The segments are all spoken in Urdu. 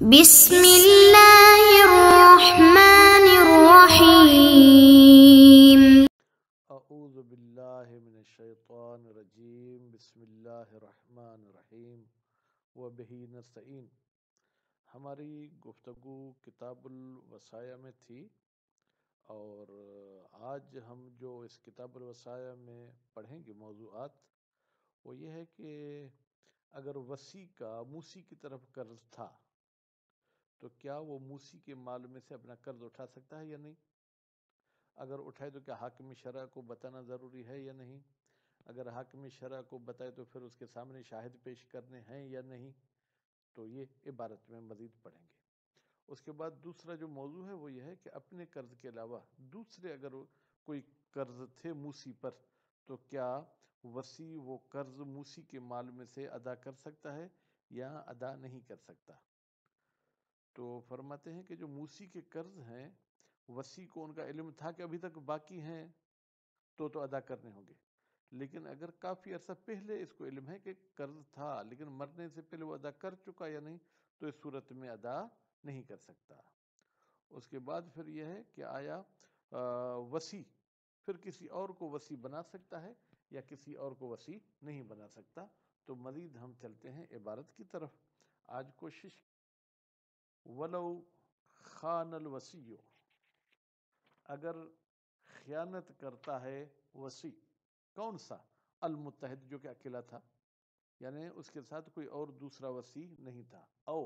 بسم اللہ الرحمن الرحیم۔ اعوذ باللہ من الشیطان الرجیم، بسم اللہ الرحمن الرحیم وبہ نستعین۔ ہماری گفتگو کتاب الوصایہ میں تھی، اور آج ہم جو اس کتاب الوصایہ میں پڑھیں گے موضوعات، وہ یہ ہے کہ اگر وصی کا موسی کی طرف قرض تھا تو کیا وہ موسی کے مال میں سے اپنا قرض اٹھا سکتا ہے یا نہیں؟ اگر اٹھائے تو کیا حاکم شرع کو بتانا ضروری ہے یا نہیں؟ اگر حاکم شرع کو بتائے تو پھر اس کے سامنے شاہد پیش کرنے ہیں یا نہیں؟ تو یہ عبارت میں مزید پڑھیں گے۔ اس کے بعد دوسرا جو موضوع ہے وہ یہ ہے کہ اپنے قرض کے علاوہ دوسرے اگر کوئی قرض تھے موسی پر تو کیا وصی وہ قرض موسی کے مال میں سے ادا کر سکتا ہے یا ادا نہیں کر سکتا؟ تو فرماتے ہیں کہ جو موسی کے قرض ہیں، وصی کو ان کا علم تھا کہ ابھی تک باقی ہیں تو ادا کرنے ہوں گے، لیکن اگر کافی عرصہ پہلے اس کو علم ہے کہ قرض تھا لیکن مرنے سے پہلے وہ ادا کر چکا یا نہیں، تو اس صورت میں ادا نہیں کر سکتا۔ اس کے بعد پھر یہ ہے کہ آیا وصی پھر کسی اور کو وصی بنا سکتا ہے یا کسی اور کو وصی نہیں بنا سکتا؟ تو مزید ہم چلتے ہیں عبارت کی طرف۔ آج کوشش ولو خان الوصی، اگر خیانت کرتا ہے وصی، کون سا؟ المتحد، جو کہ اکیلا تھا، یعنی اس کے ساتھ کوئی اور دوسرا وصی نہیں تھا، او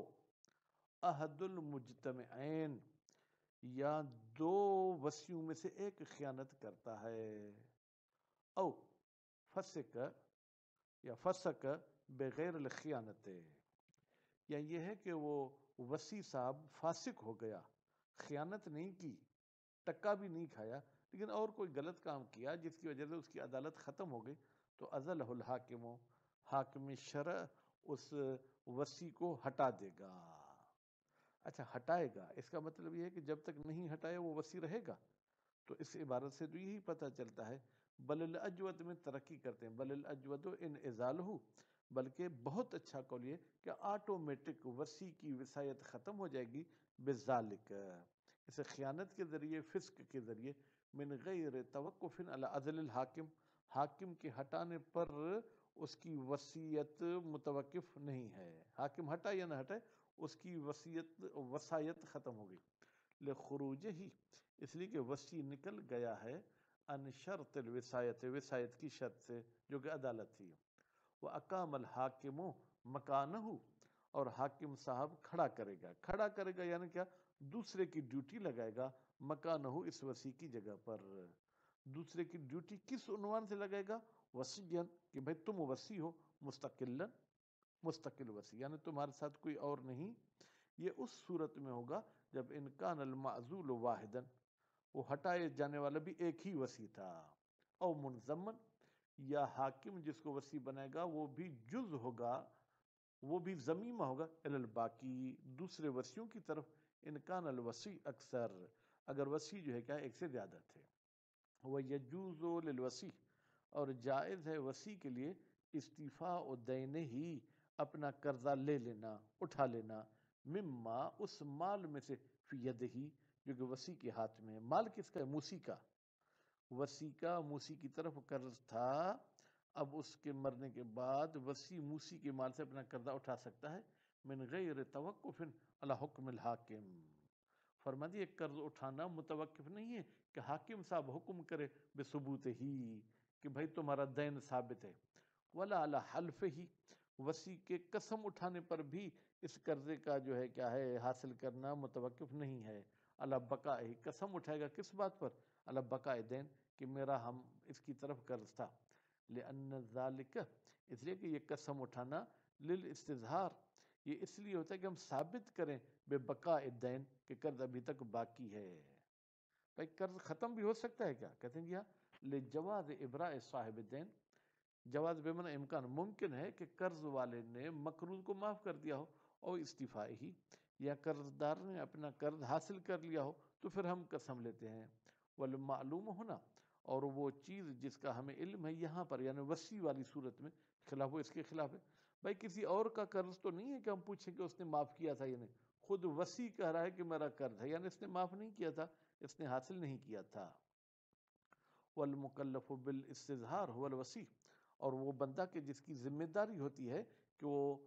احد المجتمعین، یا دو وصیوں میں سے ایک خیانت کرتا ہے، او فسق یا فسق بغیر الخیانت، یا یہ ہے کہ وہ وصی صاحب فاسق ہو گیا، خیانت نہیں کی، ٹکا بھی نہیں کھایا، لیکن اور کوئی غلط کام کیا جس کی وجہ سے اس کی عدالت ختم ہو گئی، تو ازلہ الحاکم، حاکم شرع اس وصی کو ہٹا دے گا۔ اچھا، ہٹائے گا، اس کا مطلب یہ ہے کہ جب تک نہیں ہٹائے وہ وصی رہے گا؟ تو اس عبارت سے تو یہی پتہ چلتا ہے، بل الاجود میں ترقی کرتے ہیں، بل الاجود ان ازالہ، بلکہ بہت اچھا قول یہ کہ آٹومیٹک وصی کی وصایت ختم ہو جائے گی، بذالک، اسے خیانت کے ذریعے، فسق کے ذریعے، من غیر توقف علی عزل الحاکم، حاکم کے ہٹانے پر اس کی وصیت متوقف نہیں ہے، حاکم ہٹائے یا نہ ہٹائے اس کی وصایت ختم ہو گئی، لخروج ہی، اس لیے کہ وصی نکل گیا ہے، ان شرط الوصایت، وصایت کی شرط سے جو کہ عدالت تھی، وَأَقَامَ الْحَاكِمُ مَكَانَهُ، اور حاکم صاحب کھڑا کرے گا یعنی کیا؟ دوسرے کی ڈیوٹی لگائے گا، مکانہ، اس وصی کی جگہ پر۔ دوسرے کی ڈیوٹی کس عنوان سے لگائے گا؟ وصیًا، کہ بھائی تم وصی ہو، مستقل وصی، یعنی تمہارے ساتھ کوئی اور نہیں۔ یہ اس صورت میں ہوگا جب انکان المعزول واحدا، وہ ہٹائے جانے والا بھی ایک ہی وصی تھا، او منضمن، یا حاکم جس کو وصی بنائے گا وہ بھی جز ہوگا، وہ بھی ضمیمہ ہوگا، الی الباقی، دوسرے وصیوں کی طرف، انکان الوصی اکثر، اگر وصی جو ہے کیا ایک سے زیادہ تھے، وَيَجُوزُ لِلْوَصِي، اور جائز ہے وصی کے لیے، استیفاء الدین ہی، اپنا قرضہ لے لینا، اٹھا لینا، مما، اس مال میں سے، فی یدہی، جو کہ وصی کے ہاتھ میں ہے۔ مال کس کا ہے؟ موسی کا۔ وصی کا موسی کی طرف قرض تھا، اب اس کے مرنے کے بعد وصی موسی کے مال سے اپنا قرضہ اٹھا سکتا ہے، من غیر توقف علی حکم الحاکم، فرما دیے قرض اٹھانا متوقف نہیں ہے کہ حاکم صاحب حکم کرے بثبوت ہی، کہ بھائی تمہارا دین ثابت ہے، ولا علی حلف ہی، وصی کے قسم اٹھانے پر بھی اس قرضے کا جو ہے کیا ہے حاصل کرنا متوقف نہیں ہے، علی بقاء ہی، قسم اٹھائے گا کس بات پر؟ علی بقاء دین، کہ میرا ہم اس کی طرف قرض تھا، لأن ذالک، اس لیے کہ یہ قسم اٹھانا، للاستظہار، یہ اس لیے ہوتا ہے کہ ہم ثابت کریں بے بقاء الدین، کہ قرض ابھی تک باقی ہے۔ بھائی قرض ختم بھی ہو سکتا ہے کیا؟ کہتے ہیں جی ہاں، لجواز ابراء صاحب الدین، جواز بے معنی امکان، ممکن ہے کہ قرض والے نے مقروض کو معاف کر دیا ہو، اور استیفاء ہی، یا قرض دار نے اپنا قرض حاصل کر لیا ہو، تو پھر ہم قسم لیتے ہیں، والمعلوم ہونا، اور وہ چیز جس کا ہمیں علم ہے یہاں پر، یعنی وصی والی صورت میں، خلاف وہ اس کے خلاف ہے۔ بھائی کسی اور کا قرض تو نہیں ہے کہ ہم پوچھیں کہ اس نے معاف کیا تھا یا نہیں، خود وصی کہہ رہا ہے کہ میرا قرض ہے، یعنی اس نے معاف نہیں کیا تھا، اس نے حاصل نہیں کیا تھا۔ والمکلف بالاستظہار هو الوصی، اور وہ بندہ کہ جس کی ذمہ داری ہوتی ہے کہ وہ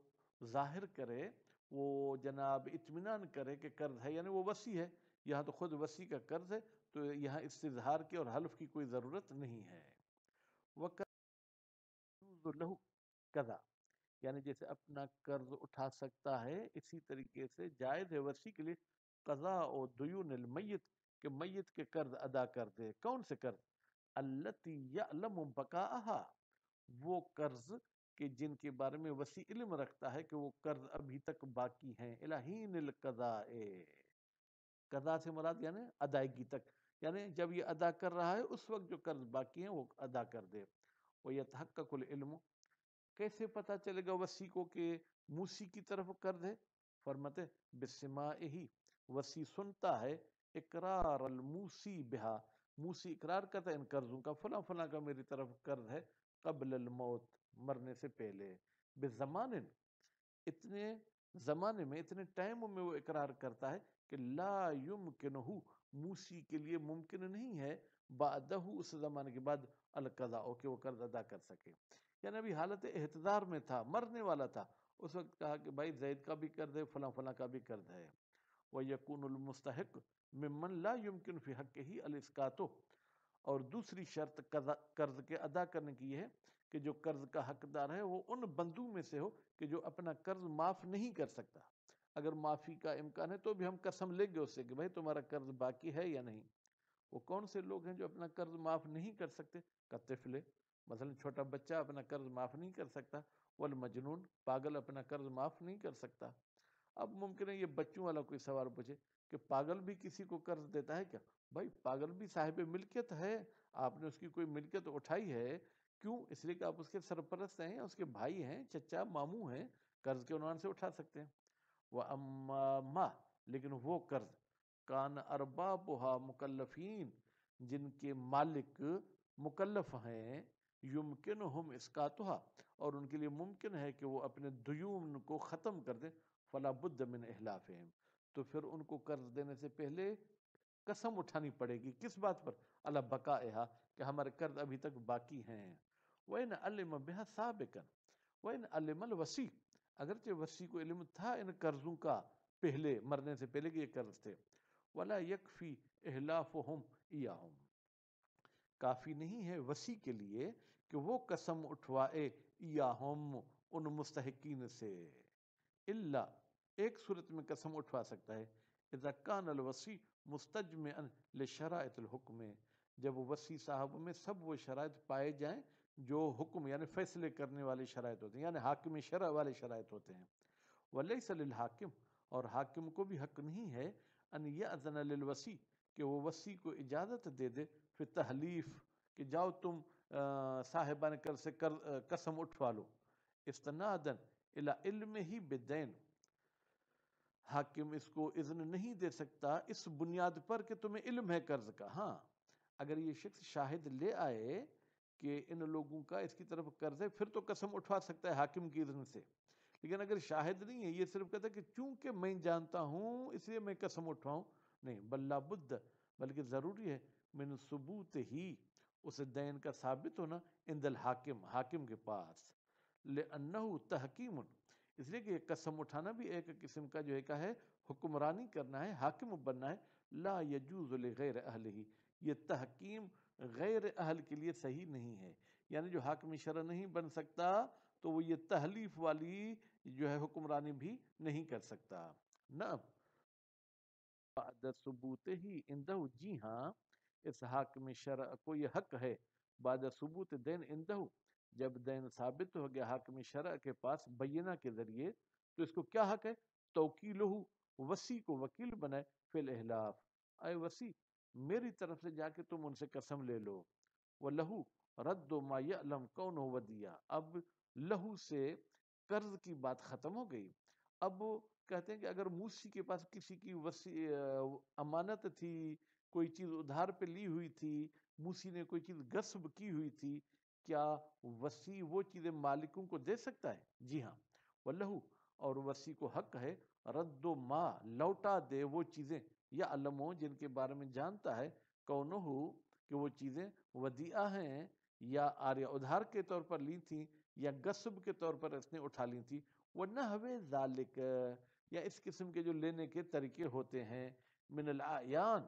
ظاہر کرے، وہ جناب اطمینان کرے کہ قرض ہے، یعنی وہ وصی ہے، یہاں تو خود وصی کا قرض ہے، تو یہاں استظہار کی اور حلف کی کوئی ضرورت نہیں ہے۔ وَقَدْ لَهُ قَضَى، یعنی جیسے اپنا قرض اٹھا سکتا ہے، اسی طریقے سے جائز ہے وصی کے لیے قضاء و دیون المیت، کہ میت کے قرض ادا کر دے۔ کون سے قرض؟ التی یعلم بقاءها، وہ قرض کہ جن کے بارے میں وصی علم رکھتا ہے کہ وہ قرض ابھی تک باقی ہیں، الہین القضاء، قضاء سے مراد یعنی ادائیگی تک، یعنی جب یہ ادا کر رہا ہے اس وقت جو قرض باقی ہیں وہ ادا کر دے۔ وَيَتَحَقَّقُ الْعِلْمُ، کیسے پتہ چلے گا وصی کو کہ موسی کی طرف قرض ہے؟ فرماتے بسماعہ، وصی سنتا ہے اقرار الموسی بہا، موسی اقرار کرتا ہے ان قرضوں کا، فلاں فلاں کا میری طرف قرض ہے، قبل الموت، مرنے سے پہلے، بزمان، اتنے زمانے میں، اتنے ٹائم میں وہ اقرار کرتا ہے کہ لا یمکنہ، موسی کے لیے ممکن نہیں ہے، بعدہ، اس زمانے کے بعد، القضاء، کہ وہ قرض ادا کر سکے، یعنی ابھی حالت احتضار میں تھا، مرنے والا تھا، اس وقت کہا کہ بھائی زید کا بھی قرض ہے، فلاں فلاں کا بھی قرض ہے۔ وَيَكُونُ الْمُسْتَحِقُ مِمَّنْ لَا يُمْكِنُ فِي حَقِّهِ الْإِسْقَاطُ، اور دوسری شرط قرض کے ادا کرنے کی یہ ہے کہ جو قرض کا حقدار ہے وہ ان بندوں میں سے ہو کہ جو اپنا قرض معاف نہیں کر سکتا، اگر معافی کا امکان ہے تو بھی ہم قسم لیں گے اس سے کہ بھائی تمہارا قرض باقی ہے یا نہیں۔ وہ کون سے لوگ ہیں جو اپنا قرض معاف نہیں کر سکتے؟ کطفل، مثلا چھوٹا بچہ اپنا قرض معاف نہیں کر سکتا، والمجنون، پاگل اپنا قرض معاف نہیں کر سکتا۔ اب ممکن ہے یہ بچوں والا کوئی سوال پوچھے کہ پاگل بھی کسی کو قرض دیتا ہے کیا؟ بھائی پاگل بھی صاحب ملکیت ہے، آپ نے اس کی کوئی ملکیت اٹھائی ہے، کیوں؟ اس لیے کہ آپ اس کے سرپرست ہیں، اس کے بھائی ہیں، چچا ماموں ہیں، قرض کے عنوان سے اٹھا سکتے ہیں۔ وَأَمَّا مَا، لیکن وہ قرض کان اربابها مکلفین، جن کے مالک مکلف ہیں، یمکنہم اسقاطها، اور ان کے لیے ممکن ہے کہ وہ اپنے دیون کو ختم کر دیں، فلا بد من احلافہم، تو پھر ان کو قرض دینے سے پہلے قسم اٹھانی پڑے گی، کس بات پر؟ علی بقائها، کہ ہمارے قرض ابھی تک باقی ہیں۔ وَإِنْ عَلِمَ بِهَا سَابِقًا، وَإِنْ عَلِمَ الْوَصِي، اگرچہ وصی کو علم تھا ان قرضوں کا پہلے، مرنے سے پہلے کہ یہ قرض تھے، وَلَا يَكْفِي إِحْلَافُهُمْ إِيَّاهُمْ، کافی نہیں ہے وصی کے لیے کہ وہ قسم اٹھوائے ایاہم، ان مستحقین سے، الا، ایک صورت میں قسم اٹھوا سکتا ہے، اذا کان الوصی مستجمعا لشرائط الحکم، جب وصی صاحب میں سب وہ شرائط پائے جائیں جو حکم یعنی فیصلے کرنے والے شرائط ہوتے ہیں، یعنی حاکم شرع والے شرائط ہوتے ہیں۔ ولیس للحاکم، اور حاکم کو بھی حق نہیں ہے، ان یأذن للوصی، کہ وہ وصی کو اجازت دے دے پھر تحلیف، کہ جاؤ تم صاحبان قرض سے قسم اٹھوا لو، استنادا الی علمہ بالدین، حاکم اس کو اذن نہیں دے سکتا اس بنیاد پر کہ تمہیں علم ہے قرض کا۔ ہاں اگر یہ شخص شاہد لے آئے کہ ان لوگوں کا اس کی طرف قرض ہے، پھر تو قسم اٹھوا سکتا ہے حاکم کی اذن سے، لیکن اگر شاہد نہیں ہے، یہ صرف کہتا ہے کہ چونکہ میں جانتا ہوں اس لیے میں قسم اٹھواؤں، نہیں، بل لا بد، بلکہ ضروری ہے، من ثبوت ہی، اس دین کا ثابت ہونا، عند الحاکم، حاکم کے پاس، لأنہ تحکیم، اس لیے کہ یہ قسم اٹھانا بھی ایک قسم کا جو ہے کیا ہے، حکمرانی کرنا ہے، حاکم بننا ہے، لا یجوز لغیر اہلہ، یہ تحکیم غیر اہل کے لیے صحیح نہیں ہے، یعنی جو حاکم شرع نہیں بن سکتا تو وہ یہ تحلیف والی جو ہے حکمرانی بھی نہیں کر سکتا۔ نہ بعد ثبوت ہی اندہ، جی ہاں اس حاکم شرع کو یہ حق ہے، بعد ثبوت دین اندہ، جب دین ثابت ہو گیا حاکم شرع کے پاس بینہ کے ذریعے، تو اس کو کیا حق ہے؟ توکیلہ، وصی کو وکیل بنائے، فی الاحلاف، اے وصی میری طرف سے جا کے تم ان سے قسم لے لو، وَلَہُ رَدُّ مَا يَعْلَمْ كَوْنُهُ وَدِيًّا، اب لہو سے قرض کی بات ختم ہو گئی، اب کہتے ہیں کہ اگر موسی کے پاس کسی کی امانت تھی، کوئی چیز ادھار پہ لی ہوئی تھی، موسی نے کوئی چیز غصب کی ہوئی تھی، کیا وصی وہ چیزیں مالکوں کو دے سکتا ہے؟ جی ہاں، واللہ، اور وصی کو حق ہے، رد و ما لوٹا دے وہ چیزیں، یا علموں جن کے بارے میں جانتا ہے، کونہو کہ وہ چیزیں ودیعہ ہیں یا آریہ ادھار کے طور پر لی تھیں یا غصب کے طور پر اس نے اٹھا لی تھی، وَنَحْوِ ذَلِكَ یا اس قسم کے جو لینے کے طریقے ہوتے ہیں، من العیان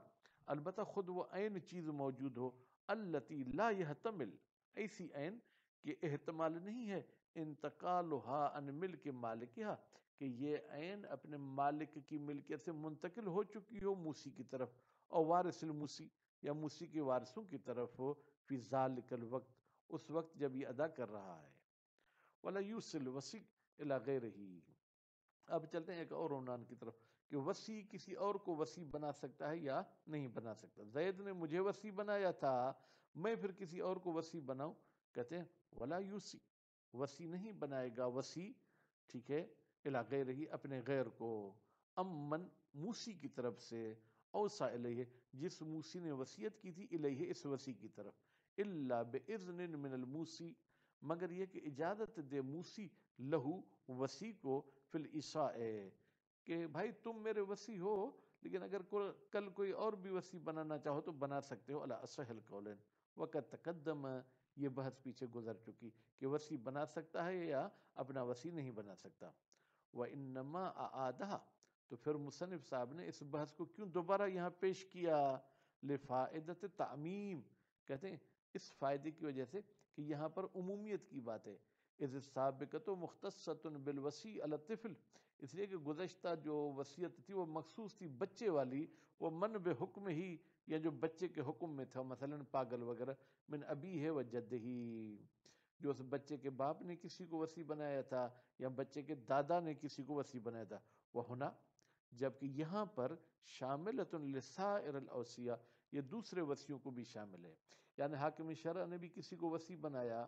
البتہ خود وہ عین چیز موجود ہو، التی لا یحتمل ایسی عین کہ احتمال نہیں ہے انتقالها عن ملک مالکہا کہ یہ عین اپنے مالک کی ملکیت سے منتقل ہو چکی ہو موسی کی طرف، اور وارث الموسی یا موسی کے وارثوں کی طرف ہو، فی ذالک الوقت اس وقت جب یہ ادا کر رہا ہے، ولا یوصل وسیع الی غیرہ۔ اب چلتے ہیں ایک اور عنوان کی طرف کہ وسیع کسی اور کو وسیع بنا سکتا ہے یا نہیں بنا سکتا۔ زید نے مجھے وسیع بنایا تھا، میں پھر کسی اور کو وسیع بناؤں؟ کہتے ہیں ولا یوسی وسیع نہیں بنائے گا وسیع، ٹھیک ہے، الا غیرہ اپنے غیر کو، امن موسی کی طرف سے، اوسا الیہ جس موسی نے وصیت کی تھی، الیہ اس وسیع کی طرف، الا باذن من الموسی مگر یہ کہ اجازت دے موسی لہو وسیع کو، فی الاشاء کہ بھائی تم میرے وسیع ہو لیکن اگر کل کوئی اور بھی وسیع بنانا چاہو تو بنا سکتے ہو، علی اصح القولین وقت تقدم یہ بحث پیچھے گزر چکی کہ وسیع بنا سکتا ہے یا اپنا وسیع نہیں بنا سکتا۔ وَإِنَّمَا أَعَادَهَا تو پھر مصنف صاحب نے اس بحث کو کیوں دوبارہ یہاں پیش کیا؟ لفائدۃ تعمیم کہتے ہیں اس فائدے کی وجہ سے کہ یہاں پر عمومیت کی بات ہے، اذ السابقۃ مختصۃ بالوصی علی الطفل اس لیے کہ گزشتہ جو وصیت تھی وہ مخصوص تھی بچے والی، وہ من بحکم ہی یا جو بچے کے حکم میں تھا، مثلا پاگل وغیرہ، من ابی ہے و جد ہی جو اس بچے کے باپ نے کسی کو وصی بنایا تھا یا بچے کے دادا نے کسی کو وصی بنایا تھا، وہ ہونا جبکہ یہاں پر شاملۃ لسائر الاوصیاء یہ دوسرے وصیوں کو بھی شامل ہے، یعنی حاکم شرع نے بھی کسی کو وصی بنایا،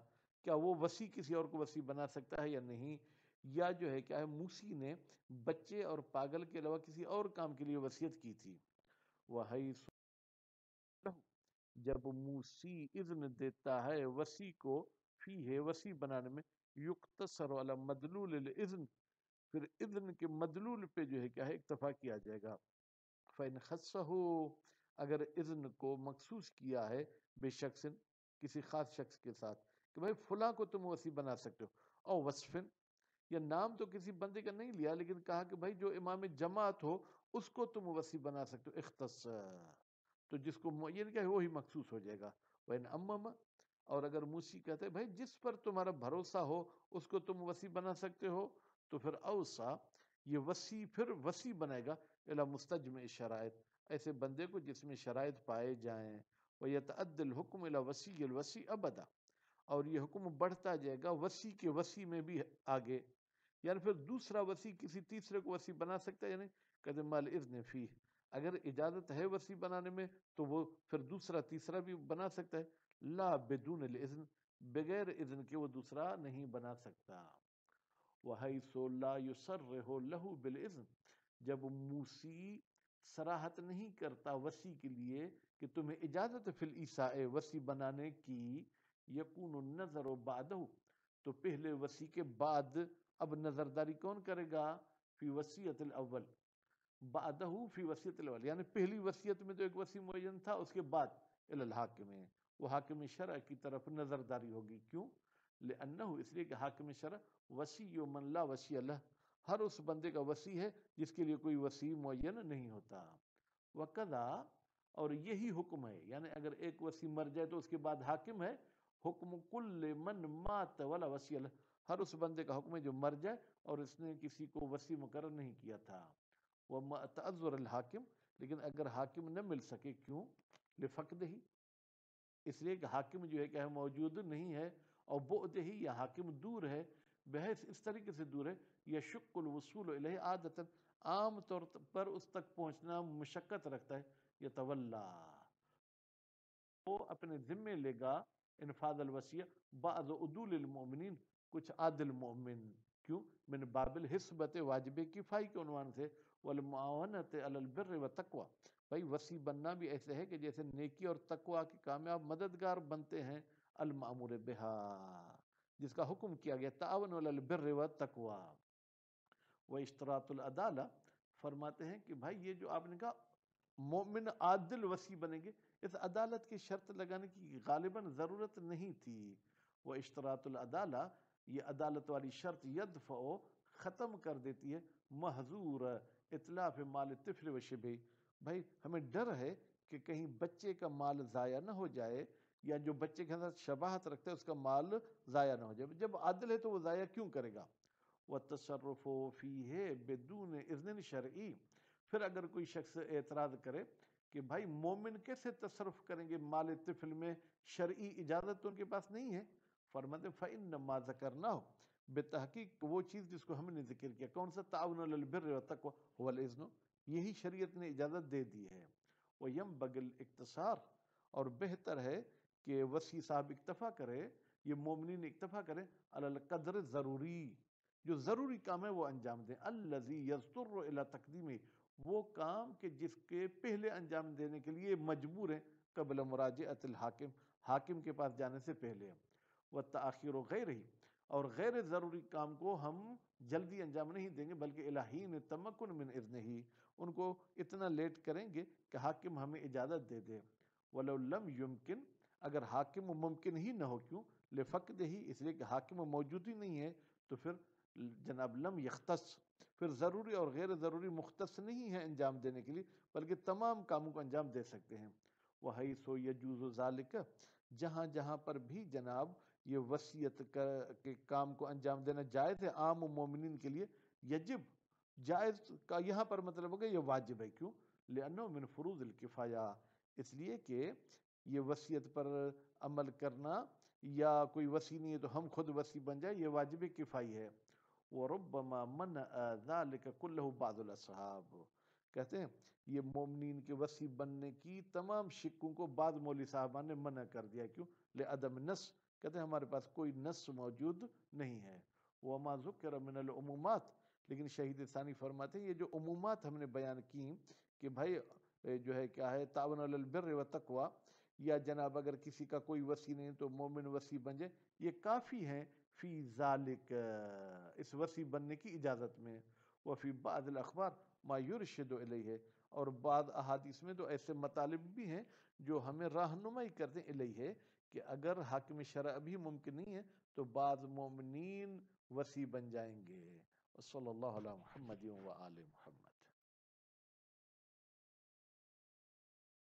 کیا وہ وصی کسی اور کو وصی بنا سکتا ہے یا نہیں؟ یا جو ہے کیا ہے موسی نے بچے اور پاگل کے علاوہ کسی اور کام کے لیے وصیت کی تھی، وحیث جب موسی اذن دیتا ہے وصی کو فی ہے وصی بنانے میں، یقتصر علی مدلول الاذن پھر اذن کے مدلول پہ جو ہے کیا ہے اکتفا کیا جائے گا، فَإِنْ خَصَّهُ اگر اذن کو مخصوص کیا ہے بے شخص کسی خاص شخص کے ساتھ کہ بھائی فلاں کو تم وصی بنا سکتے ہو، او وصفن یا نام تو کسی بندے کا نہیں لیا لیکن کہا کہ بھائی جو امام جماعت ہو اس کو تم وصی بنا سکتے ہو، اختص تو جس کو معین کیا ہے وہی مخصوص ہو جائے گا، وَإِنْ أَمَّمَ اور اگر موسی کہتے ہیں بھائی جس پر تمہارا بھروسہ ہو اس کو تم وصی بنا سکتے ہو، تو پھر اوسا یہ وصی پھر وصی بنائے گا الی مستجمع شرائط ایسے بندے کو جس میں شرائط پائے جائیں، وَيَتَعَدَّ الْحُكْمُ إِلَى وَصِيِّ الْوَصِيِّ أَبَدًا اور یہ حکم بڑھتا جائے گا وصی کے وصی میں بھی آگے، یعنی پھر دوسرا وصی کسی تیسرے کو وصی بنا سکتا ہے، یعنی قدم مال اذن فی اگر اجازت ہے وصی بنانے میں تو وہ پھر دوسرا تیسرا بھی بنا سکتا ہے، لا بدون الاذن بغیر اذن کے وہ دوسرا نہیں بنا سکتا، وحیث لا یصرح له بالاذن جب موسی صراحت نہیں کرتا وصی کے لیے کہ تمہیں اجازت فی الایساء وصی بنانے کی، یکون النظر بعدہ تو پہلے وصی کے بعد اب نظرداری کون کرے گا؟ فی وصیت الاول بعدہ فی وصیت الاول یعنی پہلی وصیت میں تو ایک وصی معین تھا، اس کے بعد الی الحاکم وہ حاکم شرع کی طرف نظرداری ہوگی، کیوں؟ لأنہ اس لیے کہ حاکم شرع وصی من لا وصی لہ ہر اس بندے کا وصی ہے جس کے لیے کوئی وصی معین نہیں ہوتا، وقضا اور یہی حکم ہے، یعنی اگر ایک وصی مر جائے تو اس کے بعد حاکم ہے، حکم کل من مات ولا وصی لہ ہر اس بندے کا حکم ہے جو مر جائے اور اس نے کسی کو وصی مقرر نہیں کیا تھا، وَتَعَذُّرَ الحاکم لیکن اگر حاکم نہ مل سکے، کیوں؟ لفقدہ اس لیے کہ حاکم جو ہے کہ موجود نہیں ہے، اور بعد ہی یا حاکم دور ہے، بحیث اس طریقے سے دور ہے یشق الوصول الیہ عادتاً عام طور پر اس تک پہنچنا مشقت رکھتا ہے، یتولا وہ اپنے ذمے لے گا انفاذ الوصیہ بعض عدول المؤمنین کچھ عادل مومن، کیوں؟ من باب الحسبت واجب کفائی کے عنوان سے، والمعاونت علی البر والتقوی بھائی وصی بننا بھی ایسے ہے کہ جیسے نیکی اور تقوی کے کامیاب مددگار بنتے ہیں، المأمور بہا جس کا حکم کیا گیا تعاون علی البر والتقوی، وہ اشتراط العدالہ فرماتے ہیں کہ بھائی یہ جو آپ نے کہا مومن عادل وصی بنیں گے، اس عدالت کی شرط لگانے کی غالباً ضرورت نہیں تھی. وہ اشتراط العدالہ، یہ عدالت والی شرط یدفع ختم کر دیتی ہے محظور اتلاف مال طفل و شبہ. بھائی ہمیں ڈر ہے کہ کہیں بچے کا مال ضائع نہ ہو جائے، یا جو بچے کے ساتھ شباہت رکھتا ہے اس کا مال ضائع نہ ہو جائے. جب عادل ہے تو وہ ضائع کیوں کرے گا؟ وَالتَّصَرُّفُ فِيهِ بِدُونِ اذن شرعی. پھر اگر کوئی شخص اعتراض کرے کہ بھائی مومن کیسے تصرف کریں گے مال طفل میں، شرعی اجازت تو ان کے پاس نہیں ہے. فرماتے فَإِنَّمَا ذَكَرْنَاهُ، بتحقیق وہ چیز جس کو ہم نے ذکر کیا، کون سا؟ تعاون علی البر والتقوی هو الاذن، یہی شریعت نے اجازت دے دی ہے. وَيَنبَغِي الاقتصار، اور بہتر ہے کہ وصی صاحب اکتفا کرے، یہ مومنین اکتفا کریں علی القدر ضروری، جو ضروری کام ہے وہ انجام دیں. الذی یضطر الی تقدیمہ، وہ کام کہ جس کے پہلے انجام دینے کے لیے مجبور ہیں، قبل مراجعۃ الحاکم، حاکم کے پاس جانے سے پہلے. والتأخیر غیرہ، اور غیر ضروری کام کو ہم جلدی انجام نہیں دیں گے، بلکہ الہین تمکن من اذنہ، ان کو اتنا لیٹ کریں گے کہ حاکم ہمیں اجازت دے دے. ولو لم یمکن، اگر حاکم ممکن ہی نہ ہو، کیوں؟ لفقدہ، اس لیے کہ حاکم موجود ہی نہیں ہے، تو پھر جناب لم یختص، پھر ضروری اور غیر ضروری مختص نہیں ہے انجام دینے کے لیے، بلکہ تمام کاموں کو انجام دے سکتے ہیں. وَحَيْثُ يَجُوزُ ذَلِكَ، جہاں جہاں پر بھی جناب یہ وصیت کے کام کو انجام دینا جائز ہے عام مومنین کے لیے، یجب، جائز کا یہاں پر مطلب ہوگا یہ واجب ہے. کیوں؟ لأنه من فروض الکفایہ، اس لیے کہ یہ وصیت پر عمل کرنا، یا کوئی وصی نہیں ہے تو ہم خود وصی بن جائے، یہ واجب کفائی ہے. وَرُبَّمَا مَنَعَ ذَلِكَ كُلَّهُ بَعْضُ الْأَصْحَابِ، کہتے ہیں یہ مومنین کے وصی بننے کی تمام شکوں کو بعض مولوی صاحبان نے منع کر دیا. کیوں؟ لعدم نص، کہتے ہیں ہمارے پاس کوئی نص موجود نہیں ہے. وما ذکر من العمومات، لیکن شہید ثانی فرماتے ہیں یہ جو عمومات ہم نے بیان کی کہ بھائی جو ہے کیا ہے، تعاون علی البر والتقوی، یا جناب اگر کسی کا کوئی وصی نہیں تو مومن وصی بن جائے، یہ کافی ہیں فی ذالک، اس وصی بننے کی اجازت میں. وفی بعض الاخبار ما یرشد الیہ، اور بعض احادیث میں تو ایسے مطالب بھی ہیں جو ہمیں رہنمائی کرتے الیہ، کہ اگر حاکم شرع بھی ممکن نہیں ہے تو بعض مومنین وصی بن جائیں گے. صلی اللہ علی محمد و آل محمد.